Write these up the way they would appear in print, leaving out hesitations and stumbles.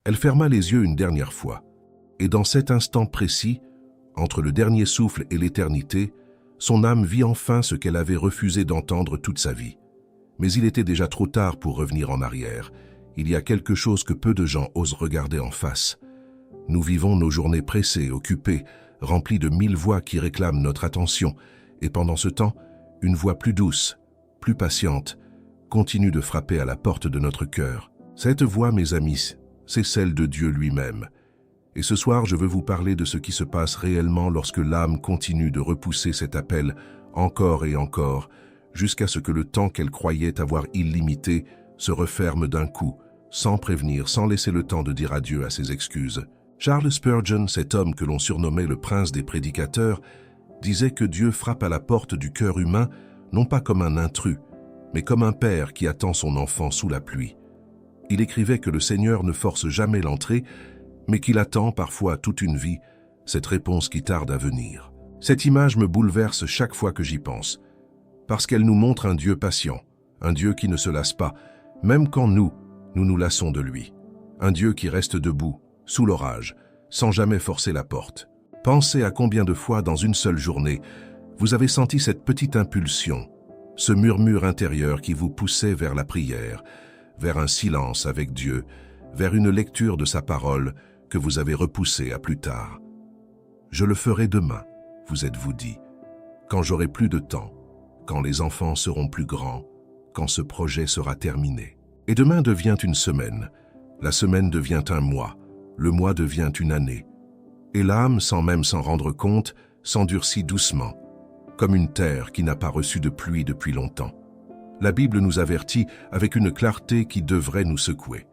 Elle ferma les yeux une dernière fois, et dans cet instant précis, entre le dernier souffle et l'éternité, son âme vit enfin ce qu'elle avait refusé d'entendre toute sa vie. Mais il était déjà trop tard pour revenir en arrière. Il y a quelque chose que peu de gens osent regarder en face. Nous vivons nos journées pressées, occupées, remplies de 1000 voix qui réclament notre attention, et pendant ce temps, une voix plus douce, plus patiente, continue de frapper à la porte de notre cœur. Cette voix, mes amis, c'est celle de Dieu lui-même. Et ce soir, je veux vous parler de ce qui se passe réellement lorsque l'âme continue de repousser cet appel encore et encore, jusqu'à ce que le temps qu'elle croyait avoir illimité se referme d'un coup, sans prévenir, sans laisser le temps de dire adieu à ses excuses. Charles Spurgeon, cet homme que l'on surnommait le prince des prédicateurs, disait que Dieu frappe à la porte du cœur humain, non pas comme un intrus, mais comme un père qui attend son enfant sous la pluie. Il écrivait que le Seigneur ne force jamais l'entrée, mais qu'il attend parfois toute une vie cette réponse qui tarde à venir. Cette image me bouleverse chaque fois que j'y pense, parce qu'elle nous montre un Dieu patient, un Dieu qui ne se lasse pas, même quand nous nous lassons de lui. Un Dieu qui reste debout, sous l'orage, sans jamais forcer la porte. Pensez à combien de fois dans une seule journée, vous avez senti cette petite impulsion, ce murmure intérieur qui vous poussait vers la prière, vers un silence avec Dieu, vers une lecture de sa parole que vous avez repoussée à plus tard. Je le ferai demain, vous êtes-vous dit, quand j'aurai plus de temps, quand les enfants seront plus grands, quand ce projet sera terminé. Et demain devient une semaine, la semaine devient un mois, le mois devient une année. Et l'âme, sans même s'en rendre compte, s'endurcit doucement, comme une terre qui n'a pas reçu de pluie depuis longtemps. La Bible nous avertit avec une clarté qui devrait nous secouer.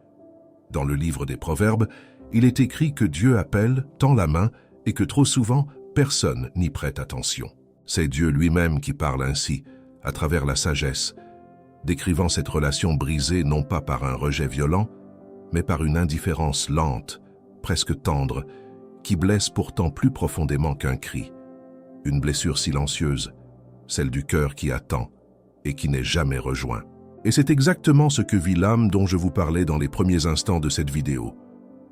Dans le livre des Proverbes, il est écrit que Dieu appelle, tend la main, et que trop souvent, personne n'y prête attention. C'est Dieu lui-même qui parle ainsi, à travers la sagesse, décrivant cette relation brisée non pas par un rejet violent, mais par une indifférence lente, presque tendre, qui blesse pourtant plus profondément qu'un cri. Une blessure silencieuse, celle du cœur qui attend et qui n'est jamais rejoint. Et c'est exactement ce que vit l'âme dont je vous parlais dans les premiers instants de cette vidéo.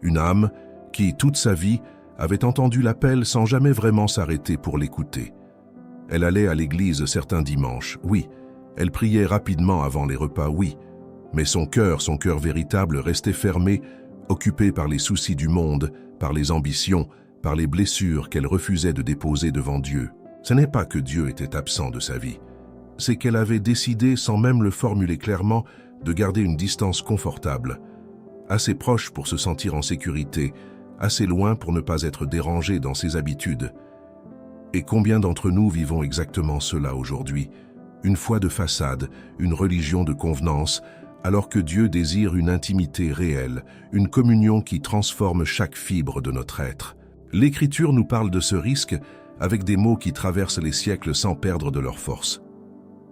Une âme qui, toute sa vie, avait entendu l'appel sans jamais vraiment s'arrêter pour l'écouter. Elle allait à l'église certains dimanches, oui. Elle priait rapidement avant les repas, oui. Mais son cœur véritable restait fermé, occupé par les soucis du monde, par les ambitions, par les blessures qu'elle refusait de déposer devant Dieu. Ce n'est pas que Dieu était absent de sa vie. C'est qu'elle avait décidé, sans même le formuler clairement, de garder une distance confortable, assez proche pour se sentir en sécurité, assez loin pour ne pas être dérangée dans ses habitudes. Et combien d'entre nous vivons exactement cela aujourd'hui? Une foi de façade, une religion de convenance, alors que Dieu désire une intimité réelle, une communion qui transforme chaque fibre de notre être. L'Écriture nous parle de ce risque avec des mots qui traversent les siècles sans perdre de leur force.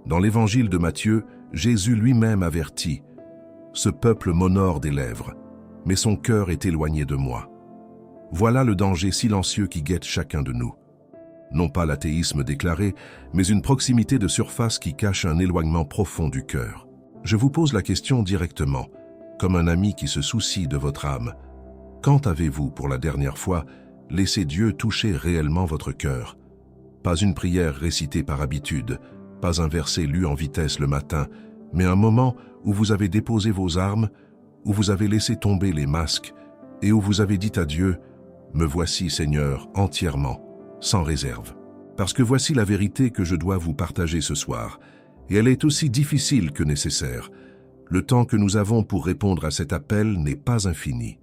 Dans l'évangile de Matthieu, Jésus lui-même avertit « Ce peuple m'honore des lèvres, mais son cœur est éloigné de moi. » Voilà le danger silencieux qui guette chacun de nous. Non pas l'athéisme déclaré, mais une proximité de surface qui cache un éloignement profond du cœur. Je vous pose la question directement, comme un ami qui se soucie de votre âme. Quand avez-vous, pour la dernière fois, laissé Dieu toucher réellement votre cœur? Pas une prière récitée par habitude, pas un verset lu en vitesse le matin, mais un moment où vous avez déposé vos armes, où vous avez laissé tomber les masques et où vous avez dit à Dieu « Me voici, Seigneur, entièrement, sans réserve. » Parce que voici la vérité que je dois vous partager ce soir, et elle est aussi difficile que nécessaire. Le temps que nous avons pour répondre à cet appel n'est pas infini.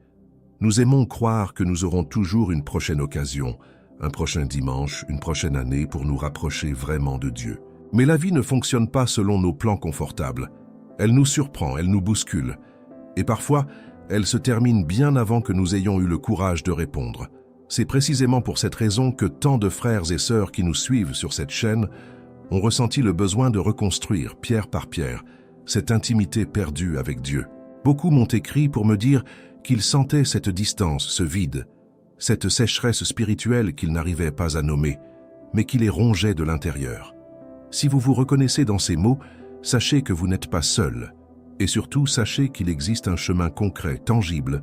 Nous aimons croire que nous aurons toujours une prochaine occasion, un prochain dimanche, une prochaine année pour nous rapprocher vraiment de Dieu. Mais la vie ne fonctionne pas selon nos plans confortables. Elle nous surprend, elle nous bouscule. Et parfois, elle se termine bien avant que nous ayons eu le courage de répondre. C'est précisément pour cette raison que tant de frères et sœurs qui nous suivent sur cette chaîne ont ressenti le besoin de reconstruire, pierre par pierre, cette intimité perdue avec Dieu. Beaucoup m'ont écrit pour me dire qu'ils sentaient cette distance, ce vide, cette sécheresse spirituelle qu'ils n'arrivaient pas à nommer, mais qui les rongeait de l'intérieur. Si vous vous reconnaissez dans ces mots, sachez que vous n'êtes pas seul, et surtout sachez qu'il existe un chemin concret, tangible,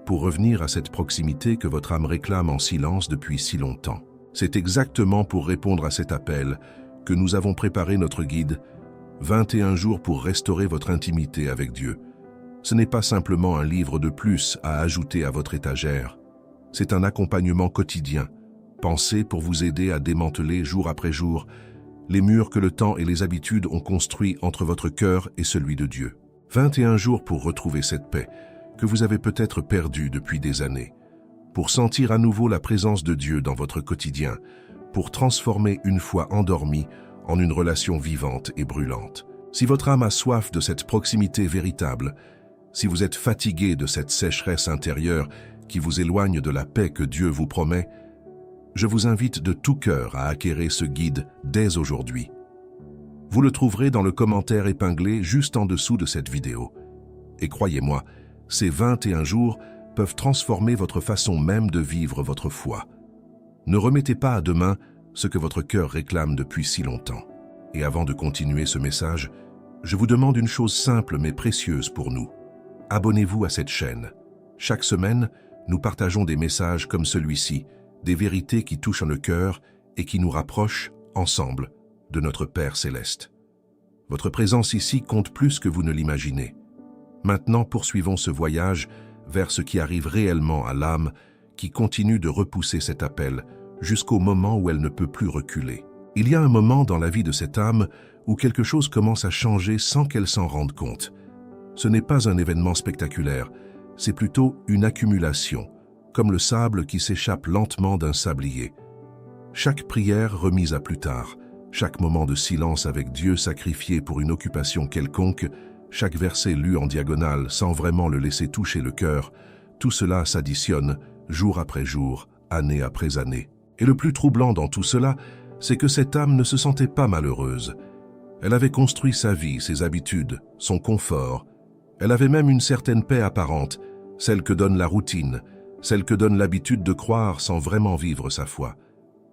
pour revenir à cette proximité que votre âme réclame en silence depuis si longtemps. C'est exactement pour répondre à cet appel que nous avons préparé notre guide « 21 jours pour restaurer votre intimité avec Dieu ». Ce n'est pas simplement un livre de plus à ajouter à votre étagère. C'est un accompagnement quotidien, pensé pour vous aider à démanteler jour après jour les murs que le temps et les habitudes ont construits entre votre cœur et celui de Dieu. 21 jours pour retrouver cette paix que vous avez peut-être perdue depuis des années, pour sentir à nouveau la présence de Dieu dans votre quotidien, pour transformer une foi endormie en une relation vivante et brûlante. Si votre âme a soif de cette proximité véritable, si vous êtes fatigué de cette sécheresse intérieure qui vous éloigne de la paix que Dieu vous promet, je vous invite de tout cœur à acquérir ce guide dès aujourd'hui. Vous le trouverez dans le commentaire épinglé juste en dessous de cette vidéo. Et croyez-moi, ces 21 jours peuvent transformer votre façon même de vivre votre foi. Ne remettez pas à demain ce que votre cœur réclame depuis si longtemps. Et avant de continuer ce message, je vous demande une chose simple mais précieuse pour nous. Abonnez-vous à cette chaîne. Chaque semaine, nous partageons des messages comme celui-ci, des vérités qui touchent le cœur et qui nous rapprochent, ensemble, de notre Père céleste. Votre présence ici compte plus que vous ne l'imaginez. Maintenant, poursuivons ce voyage vers ce qui arrive réellement à l'âme qui continue de repousser cet appel jusqu'au moment où elle ne peut plus reculer. Il y a un moment dans la vie de cette âme où quelque chose commence à changer sans qu'elle s'en rende compte. Ce n'est pas un événement spectaculaire, c'est plutôt une accumulation, comme le sable qui s'échappe lentement d'un sablier. Chaque prière remise à plus tard, chaque moment de silence avec Dieu sacrifié pour une occupation quelconque, chaque verset lu en diagonale sans vraiment le laisser toucher le cœur, tout cela s'additionne jour après jour, année après année. Et le plus troublant dans tout cela, c'est que cette âme ne se sentait pas malheureuse. Elle avait construit sa vie, ses habitudes, son confort. Elle avait même une certaine paix apparente, celle que donne la routine, celle que donne l'habitude de croire sans vraiment vivre sa foi.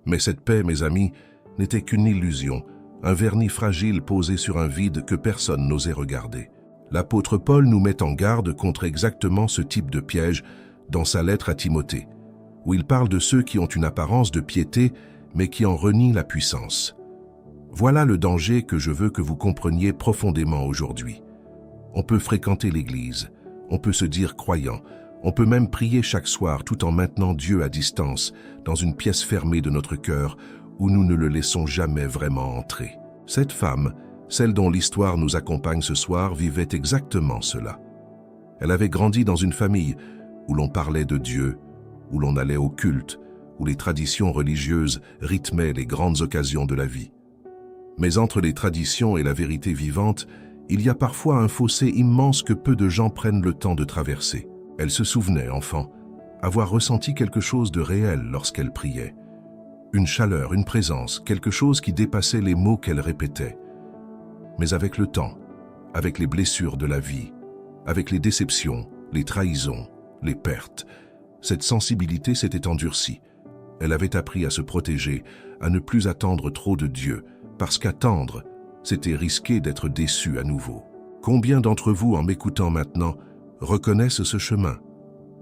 Mais cette paix, mes amis, n'était qu'une illusion, un vernis fragile posé sur un vide que personne n'osait regarder. L'apôtre Paul nous met en garde contre exactement ce type de piège dans sa lettre à Timothée, où il parle de ceux qui ont une apparence de piété, mais qui en renient la puissance. Voilà le danger que je veux que vous compreniez profondément aujourd'hui. On peut fréquenter l'Église, on peut se dire croyant, on peut même prier chaque soir tout en maintenant Dieu à distance, dans une pièce fermée de notre cœur, où nous ne le laissons jamais vraiment entrer. Cette femme, celle dont l'histoire nous accompagne ce soir, vivait exactement cela. Elle avait grandi dans une famille où l'on parlait de Dieu, où l'on allait au culte, où les traditions religieuses rythmaient les grandes occasions de la vie. Mais entre les traditions et la vérité vivante, il y a parfois un fossé immense que peu de gens prennent le temps de traverser. Elle se souvenait, enfant, avoir ressenti quelque chose de réel lorsqu'elle priait. Une chaleur, une présence, quelque chose qui dépassait les mots qu'elle répétait. Mais avec le temps, avec les blessures de la vie, avec les déceptions, les trahisons, les pertes, cette sensibilité s'était endurcie. Elle avait appris à se protéger, à ne plus attendre trop de Dieu, parce qu'attendre, c'était risquer d'être déçu à nouveau. Combien d'entre vous, en m'écoutant maintenant, reconnaissent ce chemin,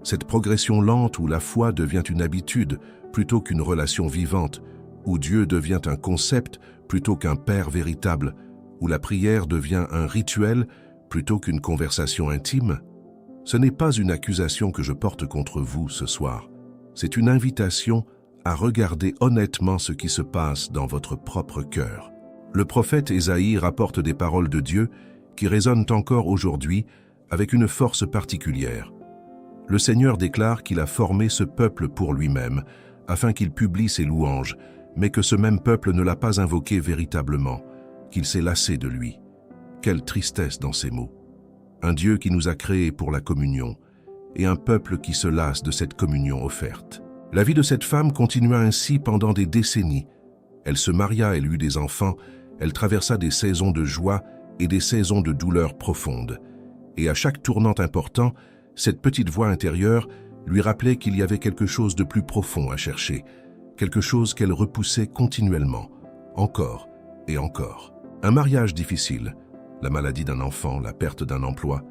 cette progression lente où la foi devient une habitude plutôt qu'une relation vivante, où Dieu devient un concept plutôt qu'un Père véritable, où la prière devient un rituel plutôt qu'une conversation intime? Ce n'est pas une accusation que je porte contre vous ce soir, c'est une invitation à regarder honnêtement ce qui se passe dans votre propre cœur. Le prophète Ésaïe rapporte des paroles de Dieu qui résonnent encore aujourd'hui avec une force particulière. Le Seigneur déclare qu'il a formé ce peuple pour lui-même, afin qu'il publie ses louanges, mais que ce même peuple ne l'a pas invoqué véritablement, qu'il s'est lassé de lui. Quelle tristesse dans ces mots. Un Dieu qui nous a créés pour la communion, et un peuple qui se lasse de cette communion offerte. La vie de cette femme continua ainsi pendant des décennies. Elle se maria, elle eut des enfants, elle traversa des saisons de joie et des saisons de douleur profonde. Et à chaque tournant important, cette petite voix intérieure lui rappelait qu'il y avait quelque chose de plus profond à chercher, quelque chose qu'elle repoussait continuellement, encore et encore. Un mariage difficile, la maladie d'un enfant, la perte d'un emploi.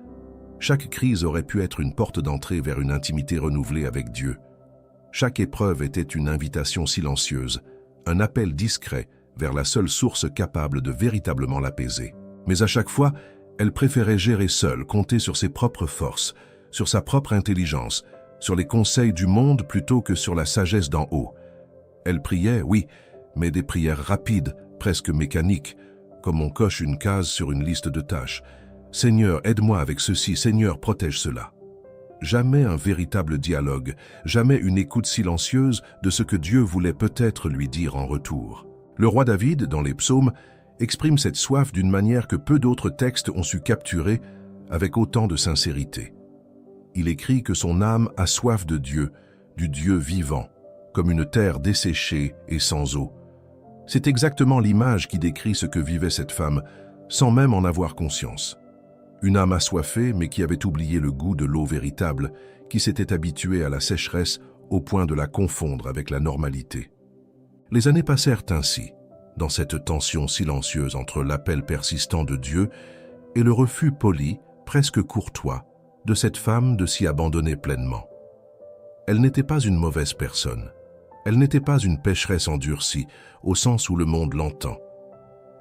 Chaque crise aurait pu être une porte d'entrée vers une intimité renouvelée avec Dieu. Chaque épreuve était une invitation silencieuse, un appel discret vers la seule source capable de véritablement l'apaiser. Mais à chaque fois, elle préférait gérer seule, compter sur ses propres forces, sur sa propre intelligence, sur les conseils du monde plutôt que sur la sagesse d'en haut. Elle priait, oui, mais des prières rapides, presque mécaniques, comme on coche une case sur une liste de tâches. « Seigneur, aide-moi avec ceci, Seigneur, protège cela. » Jamais un véritable dialogue, jamais une écoute silencieuse de ce que Dieu voulait peut-être lui dire en retour. Le roi David, dans les psaumes, exprime cette soif d'une manière que peu d'autres textes ont su capturer avec autant de sincérité. Il écrit que son âme a soif de Dieu, du Dieu vivant, comme une terre desséchée et sans eau. C'est exactement l'image qui décrit ce que vivait cette femme, sans même en avoir conscience. Une âme assoiffée, mais qui avait oublié le goût de l'eau véritable, qui s'était habituée à la sécheresse au point de la confondre avec la normalité. Les années passèrent ainsi, dans cette tension silencieuse entre l'appel persistant de Dieu et le refus poli, presque courtois, de cette femme de s'y abandonner pleinement. Elle n'était pas une mauvaise personne. Elle n'était pas une pécheresse endurcie, au sens où le monde l'entend.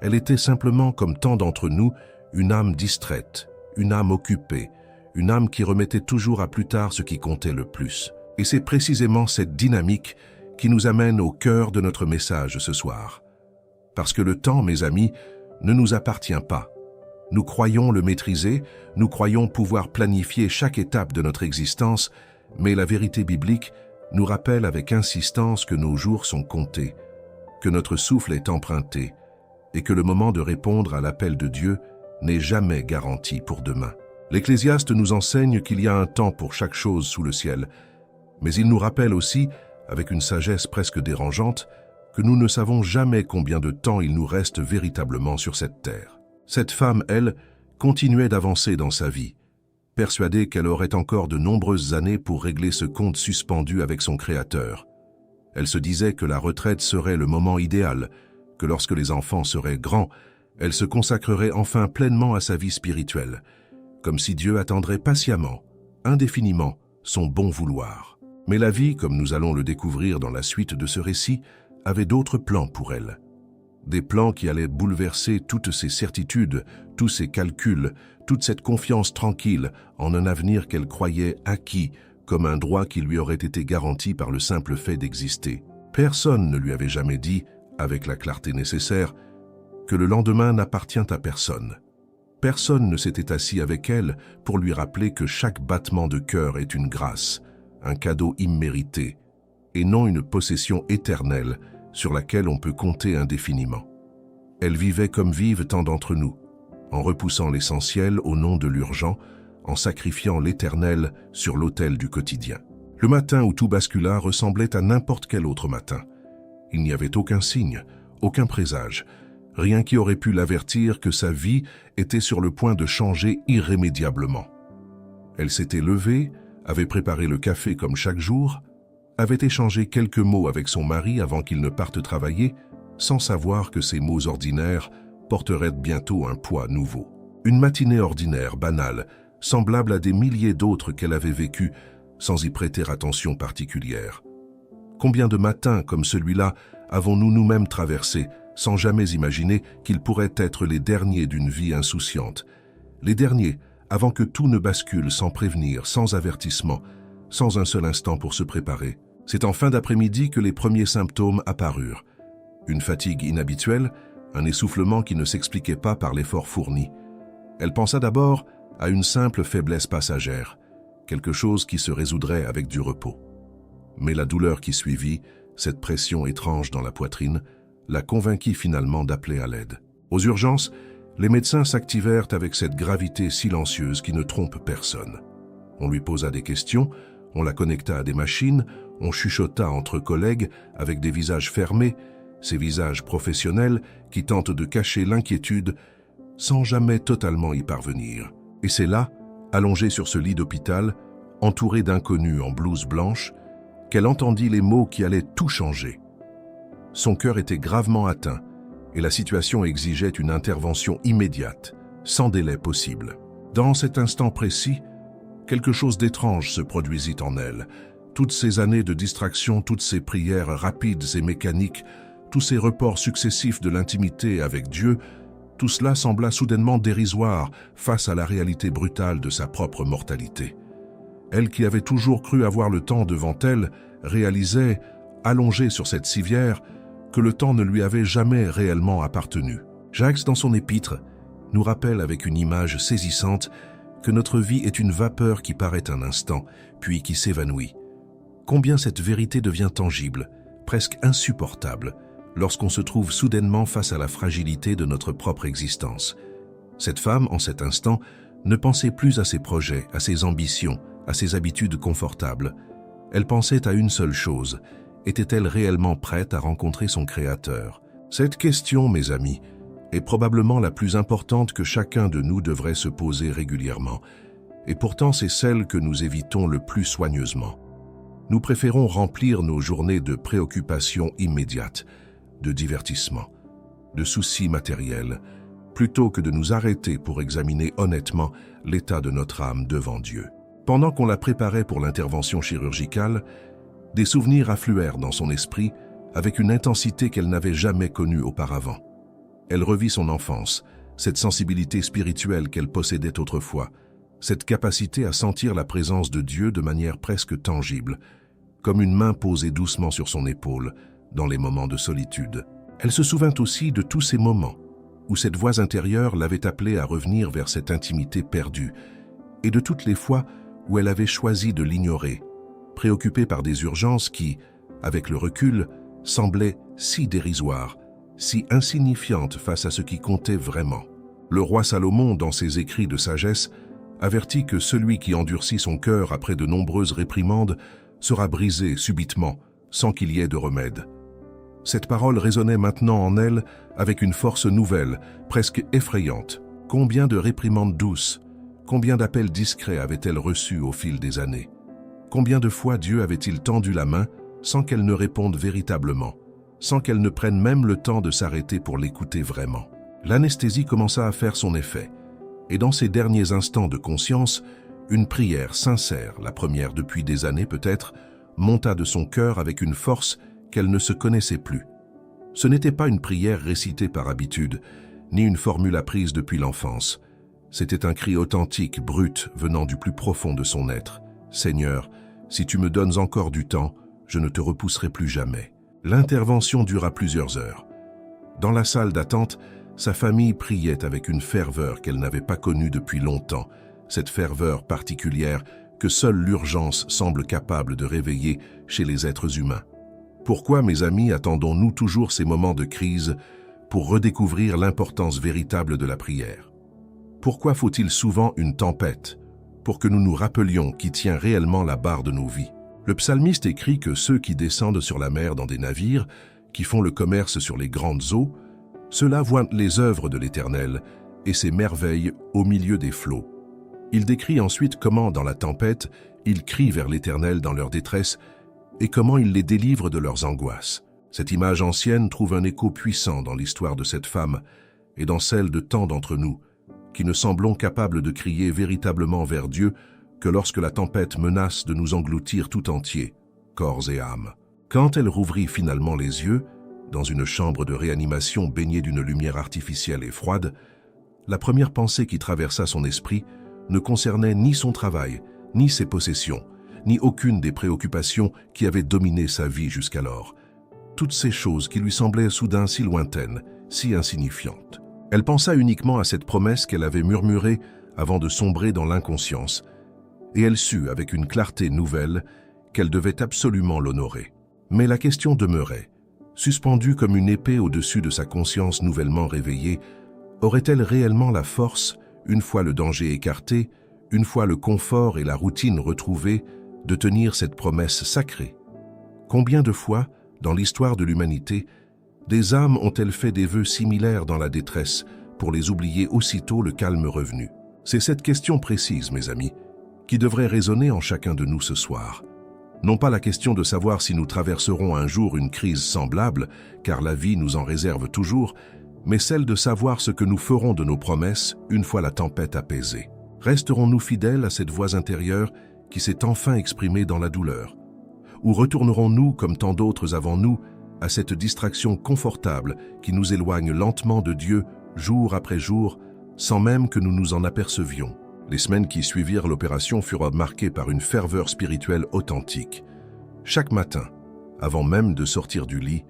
Elle était simplement, comme tant d'entre nous, une âme distraite, une âme occupée, une âme qui remettait toujours à plus tard ce qui comptait le plus. Et c'est précisément cette dynamique qui nous amène au cœur de notre message ce soir. Parce que le temps, mes amis, ne nous appartient pas. Nous croyons le maîtriser, nous croyons pouvoir planifier chaque étape de notre existence, mais la vérité biblique nous rappelle avec insistance que nos jours sont comptés, que notre souffle est emprunté, et que le moment de répondre à l'appel de Dieu n'est jamais garanti pour demain. L'Ecclésiaste nous enseigne qu'il y a un temps pour chaque chose sous le ciel, mais il nous rappelle aussi, avec une sagesse presque dérangeante, que nous ne savons jamais combien de temps il nous reste véritablement sur cette terre. Cette femme, elle, continuait d'avancer dans sa vie, persuadée qu'elle aurait encore de nombreuses années pour régler ce compte suspendu avec son Créateur. Elle se disait que la retraite serait le moment idéal, que lorsque les enfants seraient grands, elle se consacrerait enfin pleinement à sa vie spirituelle, comme si Dieu attendrait patiemment, indéfiniment, son bon vouloir. Mais la vie, comme nous allons le découvrir dans la suite de ce récit, avait d'autres plans pour elle. Des plans qui allaient bouleverser toutes ses certitudes, tous ses calculs, toute cette confiance tranquille en un avenir qu'elle croyait acquis, comme un droit qui lui aurait été garanti par le simple fait d'exister. Personne ne lui avait jamais dit, avec la clarté nécessaire, que le lendemain n'appartient à personne. Personne ne s'était assis avec elle pour lui rappeler que chaque battement de cœur est une grâce, un cadeau immérité, et non une possession éternelle sur laquelle on peut compter indéfiniment. Elle vivait comme vivent tant d'entre nous, en repoussant l'essentiel au nom de l'urgent, en sacrifiant l'éternel sur l'autel du quotidien. Le matin où tout bascula ressemblait à n'importe quel autre matin. Il n'y avait aucun signe, aucun présage, rien qui aurait pu l'avertir que sa vie était sur le point de changer irrémédiablement. Elle s'était levée, avait préparé le café comme chaque jour, avait échangé quelques mots avec son mari avant qu'il ne parte travailler, sans savoir que ces mots ordinaires porteraient bientôt un poids nouveau. Une matinée ordinaire, banale, semblable à des milliers d'autres qu'elle avait vécues, sans y prêter attention particulière. Combien de matins comme celui-là avons-nous nous-mêmes traversés, sans jamais imaginer qu'ils pourraient être les derniers d'une vie insouciante, les derniers avant que tout ne bascule sans prévenir, sans avertissement, sans un seul instant pour se préparer. C'est en fin d'après-midi que les premiers symptômes apparurent. Une fatigue inhabituelle, un essoufflement qui ne s'expliquait pas par l'effort fourni. Elle pensa d'abord à une simple faiblesse passagère, quelque chose qui se résoudrait avec du repos. Mais la douleur qui suivit, cette pression étrange dans la poitrine, la convainquit finalement d'appeler à l'aide. Aux urgences, les médecins s'activèrent avec cette gravité silencieuse qui ne trompe personne. On lui posa des questions, on la connecta à des machines, on chuchota entre collègues avec des visages fermés, ces visages professionnels qui tentent de cacher l'inquiétude sans jamais totalement y parvenir. Et c'est là, allongée sur ce lit d'hôpital, entourée d'inconnus en blouse blanche, qu'elle entendit les mots qui allaient tout changer. Son cœur était gravement atteint et la situation exigeait une intervention immédiate, sans délai possible. Dans cet instant précis, Quelque chose d'étrange se produisit en elle. Toutes ces années de distraction, toutes ces prières rapides et mécaniques, tous ces reports successifs de l'intimité avec Dieu, tout cela sembla soudainement dérisoire face à la réalité brutale de sa propre mortalité. Elle qui avait toujours cru avoir le temps devant elle, réalisait, allongée sur cette civière, que le temps ne lui avait jamais réellement appartenu. Jacques, dans son épître, nous rappelle avec une image saisissante que notre vie est une vapeur qui paraît un instant, puis qui s'évanouit. Combien cette vérité devient tangible, presque insupportable, lorsqu'on se trouve soudainement face à la fragilité de notre propre existence. Cette femme, en cet instant, ne pensait plus à ses projets, à ses ambitions, à ses habitudes confortables. Elle pensait à une seule chose. Était-elle réellement prête à rencontrer son Créateur? Cette question, mes amis, est probablement la plus importante que chacun de nous devrait se poser régulièrement. Et pourtant, c'est celle que nous évitons le plus soigneusement. Nous préférons remplir nos journées de préoccupations immédiates, de divertissement, de soucis matériels, plutôt que de nous arrêter pour examiner honnêtement l'état de notre âme devant Dieu. Pendant qu'on la préparait pour l'intervention chirurgicale, des souvenirs affluèrent dans son esprit avec une intensité qu'elle n'avait jamais connue auparavant. Elle revit son enfance, cette sensibilité spirituelle qu'elle possédait autrefois, cette capacité à sentir la présence de Dieu de manière presque tangible, comme une main posée doucement sur son épaule, dans les moments de solitude. Elle se souvint aussi de tous ces moments où cette voix intérieure l'avait appelée à revenir vers cette intimité perdue, et de toutes les fois où elle avait choisi de l'ignorer, préoccupée par des urgences qui, avec le recul, semblaient si dérisoires, si insignifiantes face à ce qui comptait vraiment. Le roi Salomon, dans ses écrits de sagesse, avertit que celui qui endurcit son cœur après de nombreuses réprimandes sera brisé subitement, sans qu'il y ait de remède. Cette parole résonnait maintenant en elle avec une force nouvelle, presque effrayante. Combien de réprimandes douces, combien d'appels discrets avait-elle reçus au fil des années? Combien de fois Dieu avait-il tendu la main sans qu'elle ne réponde véritablement, sans qu'elle ne prenne même le temps de s'arrêter pour l'écouter vraiment? L'anesthésie commença à faire son effet, et dans ces derniers instants de conscience, une prière sincère, la première depuis des années peut-être, monta de son cœur avec une force qu'elle ne se connaissait plus. Ce n'était pas une prière récitée par habitude, ni une formule apprise depuis l'enfance. C'était un cri authentique, brut, venant du plus profond de son être. « Seigneur, si tu me donnes encore du temps, je ne te repousserai plus jamais. » L'intervention dura plusieurs heures. Dans la salle d'attente, sa famille priait avec une ferveur qu'elle n'avait pas connue depuis longtemps, cette ferveur particulière que seule l'urgence semble capable de réveiller chez les êtres humains. Pourquoi, mes amis, attendons-nous toujours ces moments de crise pour redécouvrir l'importance véritable de la prière? Pourquoi faut-il souvent une tempête pour que nous nous rappelions qui tient réellement la barre de nos vies? Le psalmiste écrit que ceux qui descendent sur la mer dans des navires, qui font le commerce sur les grandes eaux, ceux-là voient les œuvres de l'Éternel et ses merveilles au milieu des flots. Il décrit ensuite comment, dans la tempête, ils crient vers l'Éternel dans leur détresse et comment il les délivre de leurs angoisses. Cette image ancienne trouve un écho puissant dans l'histoire de cette femme et dans celle de tant d'entre nous, qui ne semblons capables de crier véritablement vers Dieu que lorsque la tempête menace de nous engloutir tout entier, corps et âme. Quand elle rouvrit finalement les yeux, dans une chambre de réanimation baignée d'une lumière artificielle et froide, la première pensée qui traversa son esprit ne concernait ni son travail, ni ses possessions, ni aucune des préoccupations qui avaient dominé sa vie jusqu'alors. Toutes ces choses qui lui semblaient soudain si lointaines, si insignifiantes. Elle pensa uniquement à cette promesse qu'elle avait murmurée avant de sombrer dans l'inconscience, et elle sut, avec une clarté nouvelle, qu'elle devait absolument l'honorer. Mais la question demeurait. Suspendue comme une épée au-dessus de sa conscience nouvellement réveillée, aurait-elle réellement la force, une fois le danger écarté, une fois le confort et la routine retrouvés, de tenir cette promesse sacrée? Combien de fois, dans l'histoire de l'humanité, des âmes ont-elles fait des vœux similaires dans la détresse pour les oublier aussitôt le calme revenu? C'est cette question précise, mes amis, qui devrait résonner en chacun de nous ce soir. Non pas la question de savoir si nous traverserons un jour une crise semblable, car la vie nous en réserve toujours, mais celle de savoir ce que nous ferons de nos promesses une fois la tempête apaisée. Resterons-nous fidèles à cette voix intérieure qui s'est enfin exprimée dans la douleur? Ou retournerons-nous, comme tant d'autres avant nous, à cette distraction confortable qui nous éloigne lentement de Dieu, jour après jour, sans même que nous nous en apercevions? Les semaines qui suivirent l'opération furent marquées par une ferveur spirituelle authentique. Chaque matin, avant même de sortir du lit,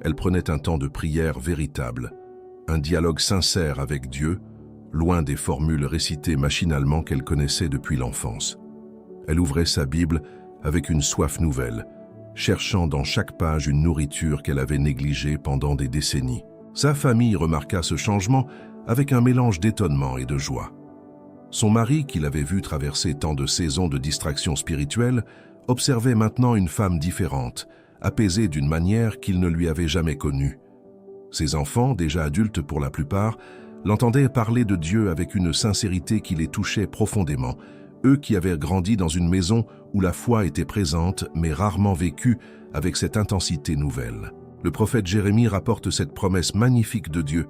elle prenait un temps de prière véritable, un dialogue sincère avec Dieu, loin des formules récitées machinalement qu'elle connaissait depuis l'enfance. Elle ouvrait sa Bible avec une soif nouvelle, cherchant dans chaque page une nourriture qu'elle avait négligée pendant des décennies. Sa famille remarqua ce changement avec un mélange d'étonnement et de joie. Son mari, qui l'avait vu traverser tant de saisons de distraction spirituelle, observait maintenant une femme différente, apaisée d'une manière qu'il ne lui avait jamais connue. Ses enfants, déjà adultes pour la plupart, l'entendaient parler de Dieu avec une sincérité qui les touchait profondément, eux qui avaient grandi dans une maison où la foi était présente mais rarement vécue avec cette intensité nouvelle. Le prophète Jérémie rapporte cette promesse magnifique de Dieu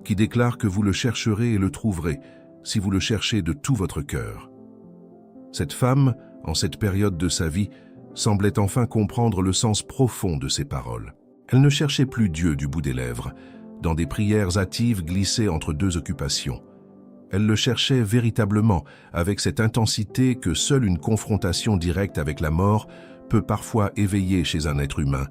qui déclare que vous le chercherez et le trouverez si vous le cherchez de tout votre cœur. Cette femme, en cette période de sa vie, semblait enfin comprendre le sens profond de ces paroles. Elle ne cherchait plus Dieu du bout des lèvres, dans des prières hâtives glissées entre deux occupations. Elle le cherchait véritablement, avec cette intensité que seule une confrontation directe avec la mort peut parfois éveiller chez un être humain,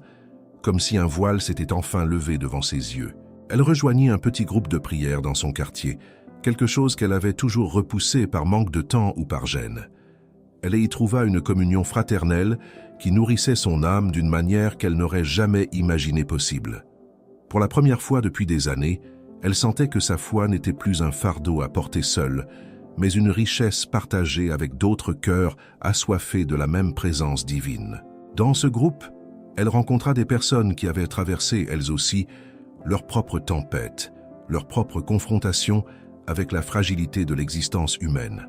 comme si un voile s'était enfin levé devant ses yeux. Elle rejoignit un petit groupe de prière dans son quartier, quelque chose qu'elle avait toujours repoussé par manque de temps ou par gêne. Elle y trouva une communion fraternelle qui nourrissait son âme d'une manière qu'elle n'aurait jamais imaginé possible. Pour la première fois depuis des années, elle sentait que sa foi n'était plus un fardeau à porter seule, mais une richesse partagée avec d'autres cœurs assoiffés de la même présence divine. Dans ce groupe, elle rencontra des personnes qui avaient traversé, elles aussi, leur propre tempête, leur propre confrontation avec la fragilité de l'existence humaine.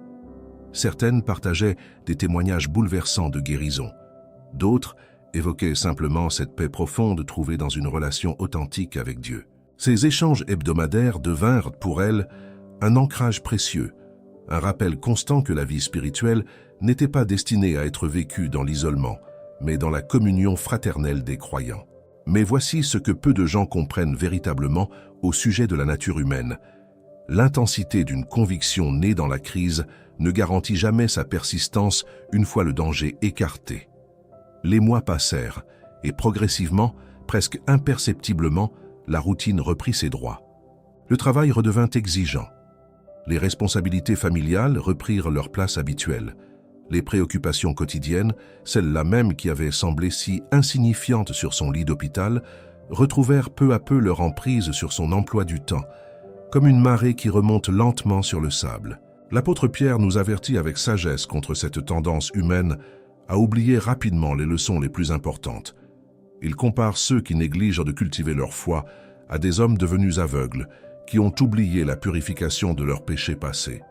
Certaines partageaient des témoignages bouleversants de guérison. D'autres évoquaient simplement cette paix profonde trouvée dans une relation authentique avec Dieu. Ces échanges hebdomadaires devinrent pour elle un ancrage précieux, un rappel constant que la vie spirituelle n'était pas destinée à être vécue dans l'isolement, mais dans la communion fraternelle des croyants. Mais voici ce que peu de gens comprennent véritablement au sujet de la nature humaine. L'intensité d'une conviction née dans la crise ne garantit jamais sa persistance une fois le danger écarté. Les mois passèrent et progressivement, presque imperceptiblement, la routine reprit ses droits. Le travail redevint exigeant. Les responsabilités familiales reprirent leur place habituelle. Les préoccupations quotidiennes, celles-là même qui avaient semblé si insignifiantes sur son lit d'hôpital, retrouvèrent peu à peu leur emprise sur son emploi du temps, comme une marée qui remonte lentement sur le sable. L'apôtre Pierre nous avertit avec sagesse contre cette tendance humaine à oublier rapidement les leçons les plus importantes. Il compare ceux qui négligent de cultiver leur foi à des hommes devenus aveugles, qui ont oublié la purification de leurs péchés passés.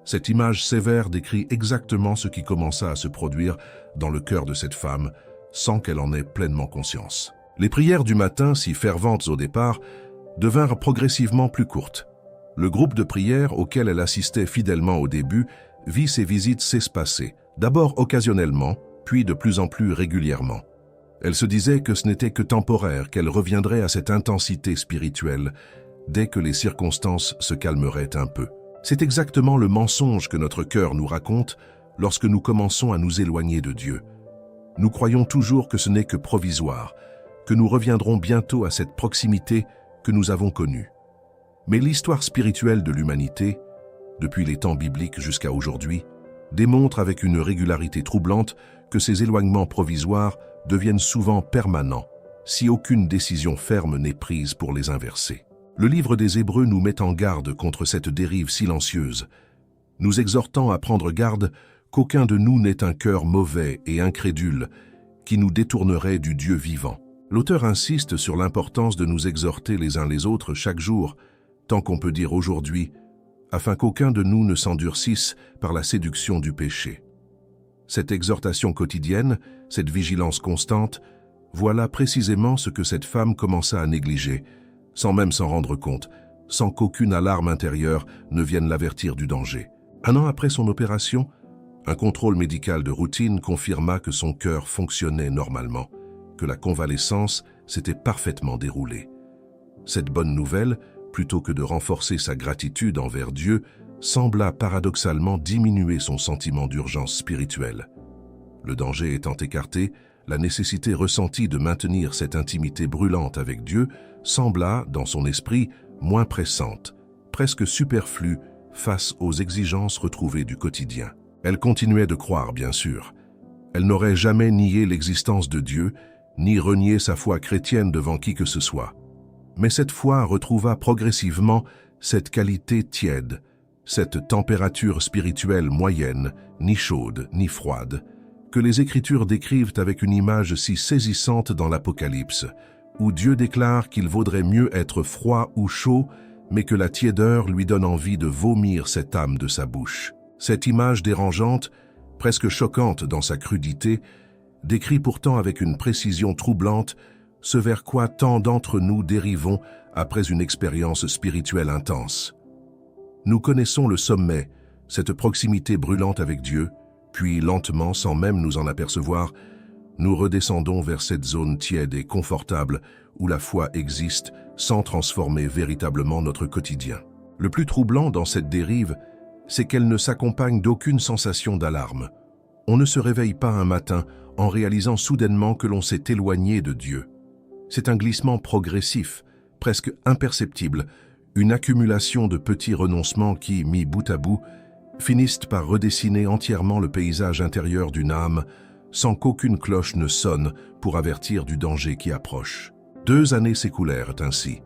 Cette image sévère décrit exactement ce qui commença à se produire dans le cœur de cette femme, sans qu'elle en ait pleinement conscience. Les prières du matin, si ferventes au départ, devinrent progressivement plus courtes. Le groupe de prière auquel elle assistait fidèlement au début vit ses visites s'espacer, d'abord occasionnellement, puis de plus en plus régulièrement. Elle se disait que ce n'était que temporaire, qu'elle reviendrait à cette intensité spirituelle dès que les circonstances se calmeraient un peu. C'est exactement le mensonge que notre cœur nous raconte lorsque nous commençons à nous éloigner de Dieu. Nous croyons toujours que ce n'est que provisoire, que nous reviendrons bientôt à cette proximité que nous avons connue. Mais l'histoire spirituelle de l'humanité, depuis les temps bibliques jusqu'à aujourd'hui, démontre avec une régularité troublante que ces éloignements provisoires deviennent souvent permanents si aucune décision ferme n'est prise pour les inverser. Le livre des Hébreux nous met en garde contre cette dérive silencieuse, nous exhortant à prendre garde qu'aucun de nous n'ait un cœur mauvais et incrédule qui nous détournerait du Dieu vivant. L'auteur insiste sur l'importance de nous exhorter les uns les autres chaque jour, tant qu'on peut dire aujourd'hui, afin qu'aucun de nous ne s'endurcisse par la séduction du péché. Cette exhortation quotidienne, cette vigilance constante, voilà précisément ce que cette femme commença à négliger, sans même s'en rendre compte, sans qu'aucune alarme intérieure ne vienne l'avertir du danger. 1 an après son opération, un contrôle médical de routine confirma que son cœur fonctionnait normalement, que la convalescence s'était parfaitement déroulée. Cette bonne nouvelle, plutôt que de renforcer sa gratitude envers Dieu, sembla paradoxalement diminuer son sentiment d'urgence spirituelle. Le danger étant écarté, la nécessité ressentie de maintenir cette intimité brûlante avec Dieu sembla, dans son esprit, moins pressante, presque superflue face aux exigences retrouvées du quotidien. Elle continuait de croire, bien sûr. Elle n'aurait jamais nié l'existence de Dieu, ni renié sa foi chrétienne devant qui que ce soit. Mais cette foi retrouva progressivement cette qualité tiède, cette température spirituelle moyenne, ni chaude, ni froide, que les Écritures décrivent avec une image si saisissante dans l'Apocalypse, où Dieu déclare qu'il vaudrait mieux être froid ou chaud, mais que la tiédeur lui donne envie de vomir cette âme de sa bouche. Cette image dérangeante, presque choquante dans sa crudité, décrit pourtant avec une précision troublante ce vers quoi tant d'entre nous dérivons après une expérience spirituelle intense. Nous connaissons le sommet, cette proximité brûlante avec Dieu, puis lentement, sans même nous en apercevoir, nous redescendons vers cette zone tiède et confortable où la foi existe sans transformer véritablement notre quotidien. Le plus troublant dans cette dérive, c'est qu'elle ne s'accompagne d'aucune sensation d'alarme. On ne se réveille pas un matin en réalisant soudainement que l'on s'est éloigné de Dieu. C'est un glissement progressif, presque imperceptible, une accumulation de petits renoncements qui, mis bout à bout, finissent par redessiner entièrement le paysage intérieur d'une âme, sans qu'aucune cloche ne sonne pour avertir du danger qui approche. 2 années s'écoulèrent ainsi.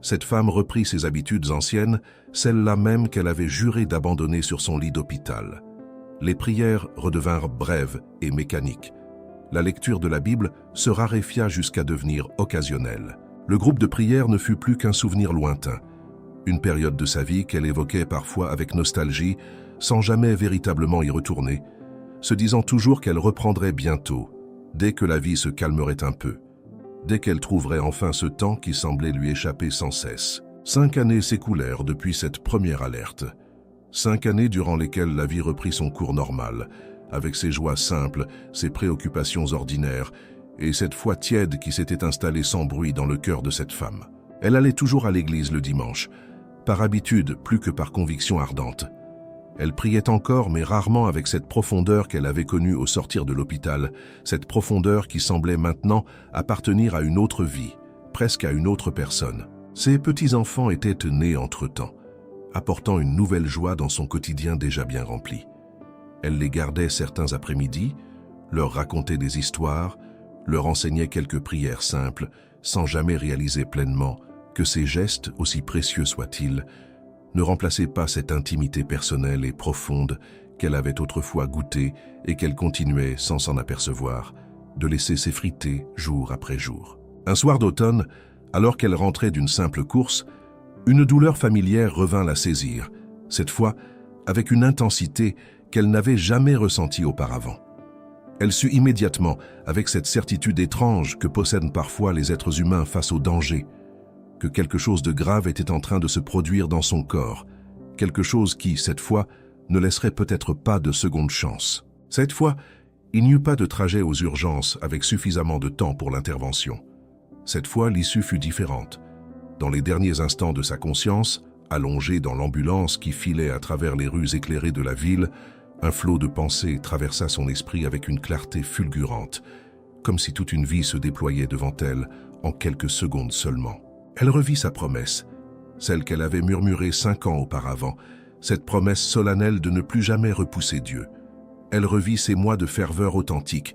Cette femme reprit ses habitudes anciennes, celles-là même qu'elle avait juré d'abandonner sur son lit d'hôpital. Les prières redevinrent brèves et mécaniques. La lecture de la Bible se raréfia jusqu'à devenir occasionnelle. Le groupe de prière ne fut plus qu'un souvenir lointain, une période de sa vie qu'elle évoquait parfois avec nostalgie, sans jamais véritablement y retourner, se disant toujours qu'elle reprendrait bientôt, dès que la vie se calmerait un peu, dès qu'elle trouverait enfin ce temps qui semblait lui échapper sans cesse. 5 années s'écoulèrent depuis cette première alerte. 5 années durant lesquelles la vie reprit son cours normal, avec ses joies simples, ses préoccupations ordinaires, et cette foi tiède qui s'était installée sans bruit dans le cœur de cette femme. Elle allait toujours à l'église le dimanche, par habitude plus que par conviction ardente. Elle priait encore, mais rarement avec cette profondeur qu'elle avait connue au sortir de l'hôpital, cette profondeur qui semblait maintenant appartenir à une autre vie, presque à une autre personne. Ses petits-enfants étaient nés entre-temps, apportant une nouvelle joie dans son quotidien déjà bien rempli. Elle les gardait certains après-midi, leur racontait des histoires, leur enseignait quelques prières simples, sans jamais réaliser pleinement que ces gestes, aussi précieux soient-ils, ne remplaçaient pas cette intimité personnelle et profonde qu'elle avait autrefois goûtée et qu'elle continuait, sans s'en apercevoir, de laisser s'effriter jour après jour. Un soir d'automne, alors qu'elle rentrait d'une simple course, une douleur familière revint la saisir, cette fois avec une intensité qu'elle n'avait jamais ressentie auparavant. Elle sut immédiatement, avec cette certitude étrange que possèdent parfois les êtres humains face au danger, que quelque chose de grave était en train de se produire dans son corps, quelque chose qui, cette fois, ne laisserait peut-être pas de seconde chance. Cette fois, il n'y eut pas de trajet aux urgences avec suffisamment de temps pour l'intervention. Cette fois, l'issue fut différente. Dans les derniers instants de sa conscience, allongée dans l'ambulance qui filait à travers les rues éclairées de la ville, un flot de pensées traversa son esprit avec une clarté fulgurante, comme si toute une vie se déployait devant elle en quelques secondes seulement. Elle revit sa promesse, celle qu'elle avait murmurée 5 ans auparavant, cette promesse solennelle de ne plus jamais repousser Dieu. Elle revit ces mois de ferveur authentique,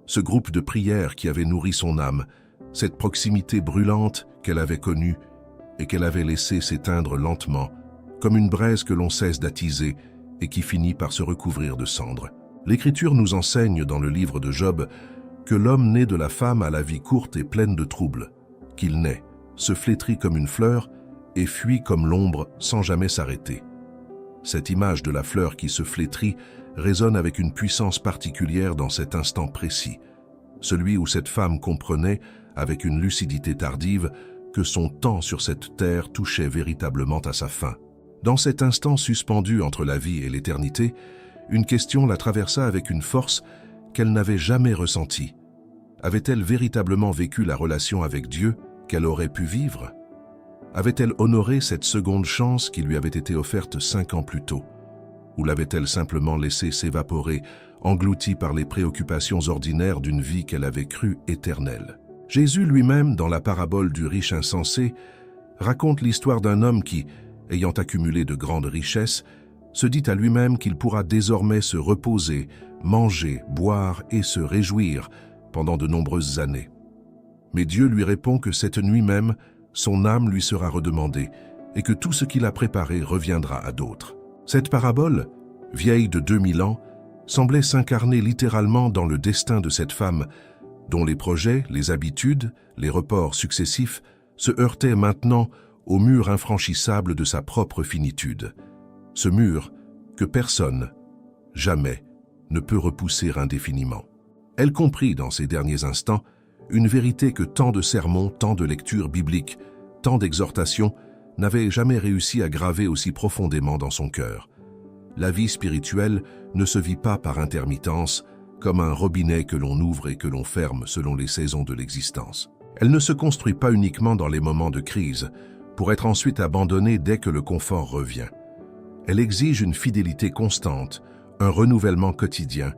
ce groupe de prières qui avait nourri son âme, cette proximité brûlante qu'elle avait connue et qu'elle avait laissé s'éteindre lentement, comme une braise que l'on cesse d'attiser et qui finit par se recouvrir de cendres. L'Écriture nous enseigne dans le livre de Job que l'homme né de la femme a la vie courte et pleine de troubles, qu'il naît, se flétrit comme une fleur et fuit comme l'ombre sans jamais s'arrêter. Cette image de la fleur qui se flétrit résonne avec une puissance particulière dans cet instant précis, celui où cette femme comprenait, avec une lucidité tardive, que son temps sur cette terre touchait véritablement à sa fin. Dans cet instant suspendu entre la vie et l'éternité, une question la traversa avec une force qu'elle n'avait jamais ressentie. Avait-elle véritablement vécu la relation avec Dieu qu'elle aurait pu vivre? Avait-elle honoré cette seconde chance qui lui avait été offerte 5 ans plus tôt? Ou l'avait-elle simplement laissée s'évaporer, engloutie par les préoccupations ordinaires d'une vie qu'elle avait crue éternelle? Jésus lui-même, dans la parabole du riche insensé, raconte l'histoire d'un homme qui, ayant accumulé de grandes richesses, se dit à lui-même qu'il pourra désormais se reposer, manger, boire et se réjouir pendant de nombreuses années. Mais Dieu lui répond que cette nuit même, son âme lui sera redemandée et que tout ce qu'il a préparé reviendra à d'autres. Cette parabole, vieille de 2000 ans, semblait s'incarner littéralement dans le destin de cette femme, dont les projets, les habitudes, les reports successifs se heurtaient maintenant au mur infranchissable de sa propre finitude. Ce mur que personne, jamais, ne peut repousser indéfiniment. Elle comprit dans ces derniers instants une vérité que tant de sermons, tant de lectures bibliques, tant d'exhortations n'avaient jamais réussi à graver aussi profondément dans son cœur. La vie spirituelle ne se vit pas par intermittence, comme un robinet que l'on ouvre et que l'on ferme selon les saisons de l'existence. Elle ne se construit pas uniquement dans les moments de crise, pour être ensuite abandonnée dès que le confort revient. Elle exige une fidélité constante, un renouvellement quotidien,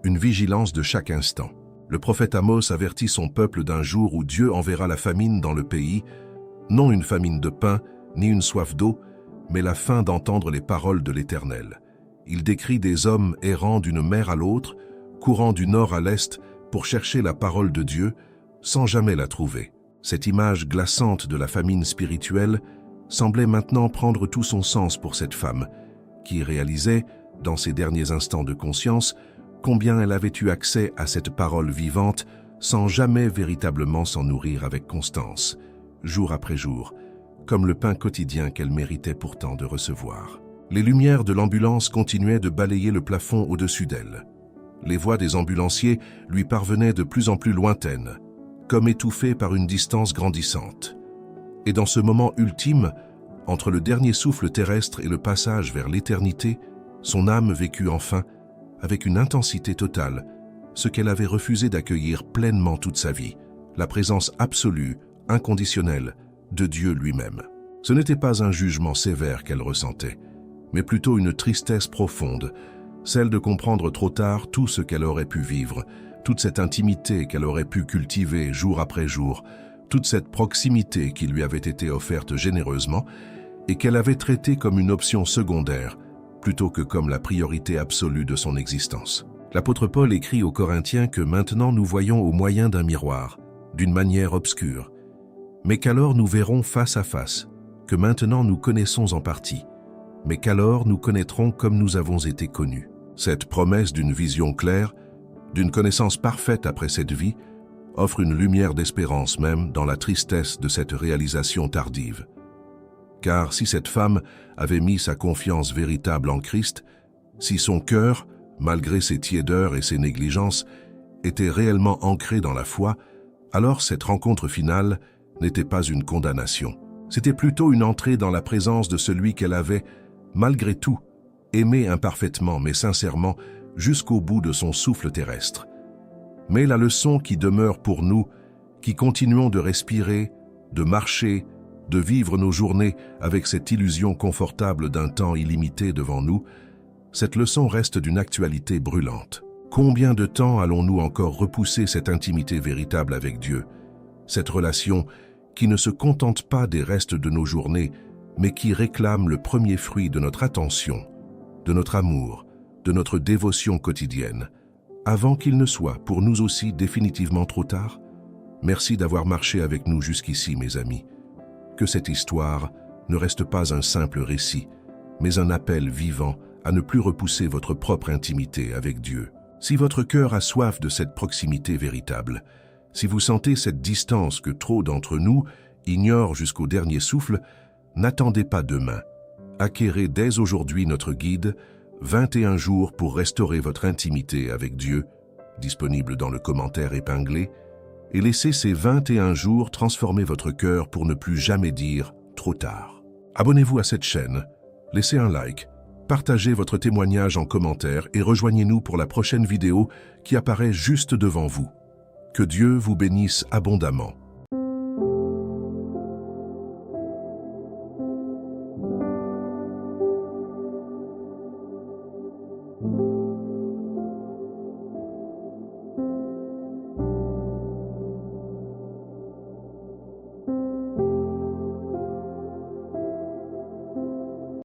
une vigilance de chaque instant. Le prophète Amos avertit son peuple d'un jour où Dieu enverra la famine dans le pays, non une famine de pain, ni une soif d'eau, mais la faim d'entendre les paroles de l'Éternel. Il décrit des hommes errant d'une mer à l'autre, courant du nord à l'est pour chercher la parole de Dieu, sans jamais la trouver. Cette image glaçante de la famine spirituelle semblait maintenant prendre tout son sens pour cette femme, qui réalisait, dans ses derniers instants de conscience, combien elle avait eu accès à cette parole vivante sans jamais véritablement s'en nourrir avec constance, jour après jour, comme le pain quotidien qu'elle méritait pourtant de recevoir. Les lumières de l'ambulance continuaient de balayer le plafond au-dessus d'elle. Les voix des ambulanciers lui parvenaient de plus en plus lointaines, comme étouffées par une distance grandissante. Et dans ce moment ultime, entre le dernier souffle terrestre et le passage vers l'éternité, son âme vécut enfin, avec une intensité totale, ce qu'elle avait refusé d'accueillir pleinement toute sa vie, la présence absolue, inconditionnelle, de Dieu lui-même. Ce n'était pas un jugement sévère qu'elle ressentait, mais plutôt une tristesse profonde, celle de comprendre trop tard tout ce qu'elle aurait pu vivre, toute cette intimité qu'elle aurait pu cultiver jour après jour, toute cette proximité qui lui avait été offerte généreusement et qu'elle avait traitée comme une option secondaire, plutôt que comme la priorité absolue de son existence. L'apôtre Paul écrit aux Corinthiens que maintenant nous voyons au moyen d'un miroir, d'une manière obscure, mais qu'alors nous verrons face à face, que maintenant nous connaissons en partie, mais qu'alors nous connaîtrons comme nous avons été connus. Cette promesse d'une vision claire, d'une connaissance parfaite après cette vie, offre une lumière d'espérance même dans la tristesse de cette réalisation tardive. Car si cette femme avait mis sa confiance véritable en Christ, si son cœur, malgré ses tiédeurs et ses négligences, était réellement ancré dans la foi, alors cette rencontre finale n'était pas une condamnation. C'était plutôt une entrée dans la présence de celui qu'elle avait, malgré tout, aimé imparfaitement mais sincèrement jusqu'au bout de son souffle terrestre. Mais la leçon qui demeure pour nous, qui continuons de respirer, de marcher, de vivre nos journées avec cette illusion confortable d'un temps illimité devant nous, cette leçon reste d'une actualité brûlante. Combien de temps allons-nous encore repousser cette intimité véritable avec Dieu, cette relation qui ne se contente pas des restes de nos journées, mais qui réclame le premier fruit de notre attention, de notre amour, de notre dévotion quotidienne, avant qu'il ne soit pour nous aussi définitivement trop tard? Merci d'avoir marché avec nous jusqu'ici, mes amis. Que cette histoire ne reste pas un simple récit, mais un appel vivant à ne plus repousser votre propre intimité avec Dieu. Si votre cœur a soif de cette proximité véritable, si vous sentez cette distance que trop d'entre nous ignorent jusqu'au dernier souffle, n'attendez pas demain. Acquérez dès aujourd'hui notre guide, 21 jours pour restaurer votre intimité avec Dieu, disponible dans le commentaire épinglé, et laissez ces 21 jours transformer votre cœur pour ne plus jamais dire « trop tard ». Abonnez-vous à cette chaîne Laissez un like, partagez votre témoignage en commentaire et rejoignez-nous pour la prochaine vidéo qui apparaît juste devant vous. Que Dieu vous bénisse abondamment.